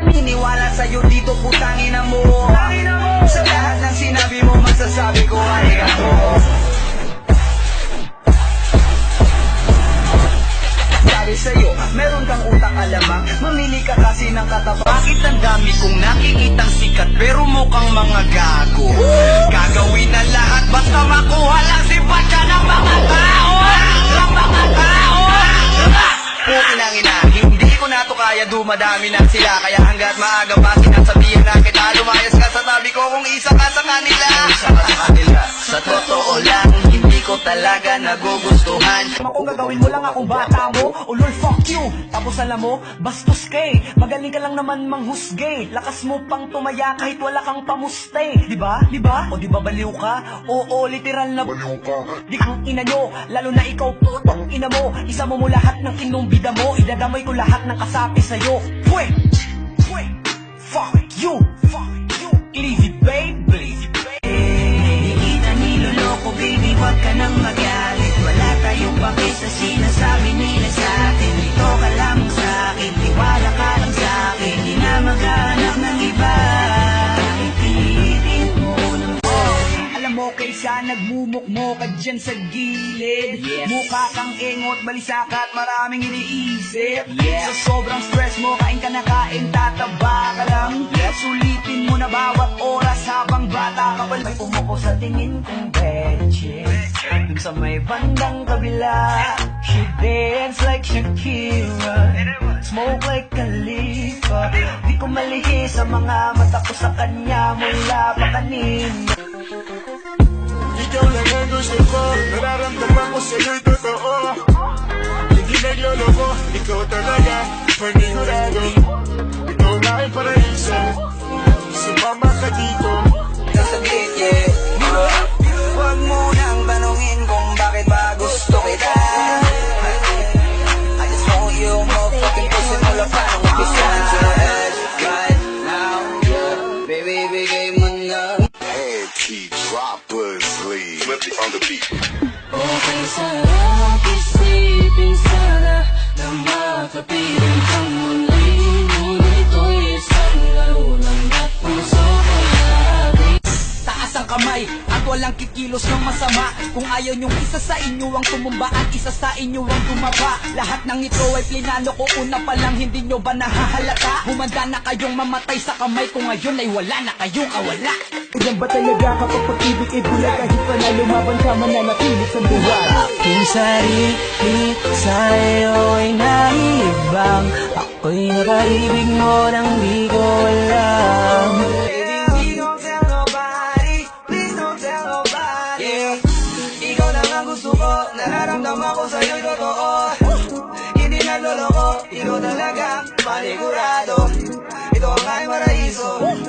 Niniwala sa'yo dito putangin mo. Sa lahat ng sinabi mo masasabi ko arigato. Sabi sa'yo, meron kang utang alamang, mamili ka kasi ng katabang. Bakit ang dami kong nakikitang sikat pero mukhang mga gago? Gagawin na lahat basta makuha lang si Batya ng mga tao. Ng mga tao. Pukinangina, hindi ko na to kaya, dumadami na sila. Kaya hanggat maaga pa sinasabihan na kita, lumayas ka sa tabi ko kung isa ka sa kanila. Isa ka sa kanila. Sa totoo lang, hindi ko talaga nagugustuhan. Kung gagawin mo lang akong bata mo, oh Lord fuck you. Tapos alam mo, bastos kay, magaling ka lang naman manghusgay. Lakas mo pang tumaya kahit wala kang pamuste. Diba? Diba? O diba baliw ka? Oo, literal na baliw ka. Di kang ina nyo, lalo na ikaw putong ina mo. Isa mo lahat ng kinumbida mo, idadamay ko lahat ng kasapi sa'yo. Pwe! Pwe! Fuck you! Fuck you! Leave it babe, leave it babe. Di kita niloloko baby, wag ka nang magalit. Wala tayong pake sa sinasabi nila sa'tin. Dito ka lang sa'kin, tiwala ka lang sa'kin. Di na maghanap ng iba. Kahit pilitin mo ng Alam mo kaysa nagmumukmo ka dyan sa gilid. Mukha kang engot, balisaka at maraming iniisip. Sa sobrang stress mo, kain ka na kain, tataba ka lang. Sulitin mo na bawat oras habang bata ka pa. May pumuko sa tingin kong betche. Dun sa may bandang kabila, she dance like Shakira, smoke like Khalifa. Di ko malihi sa mga mata ko sa kanya mula pa kanina. Ikaw lang ang gusto ko, nararamdaman ko sa'yo'y totoo. Hindi nagloloko, ikaw talaga, panigurado. Ikaw na ay paraiso, sumama ka dito. Sasabihin, yeah. Huwag mo nang tanungin kung bakit ba gusto kita. I just want you, motherfucking pussy mula pa nung umpisa. Right now, yeah. Baby, bigay mo na. Anti-droppers lead. Flip it on the beat. Okay, sarap isipin sana na makapiling kang muli. Ngunit ito'y isang laro lang at puso ko lagi. Taas ang kamay at walang kikilos ng masama. Kung ayaw nyong isa sa inyo ang tumumba at isa sa inyo ang tumaba, lahat ng ito ay plinano ko una pa lang, hindi nyo ba nahahalata? Humanda na kayong mamatay sa kamay ko ngayon ay wala na kayong kawala. Yan ba talaga kapag pag-ibig ay bulag, kahit pa na lumaban ka mananatilit sa buwan? Aking sarili sa'yo'y naibang, ako'y nakaibig mo nang di ko alam. Baby, we don't tell nobody, please don't tell nobody. Yeah, ikaw lang ang gusto ko, nararamdaman ko sa'yo'y totoo. Hindi nagloloko, ikaw talaga, panigurado. Ito ang aking paraiso.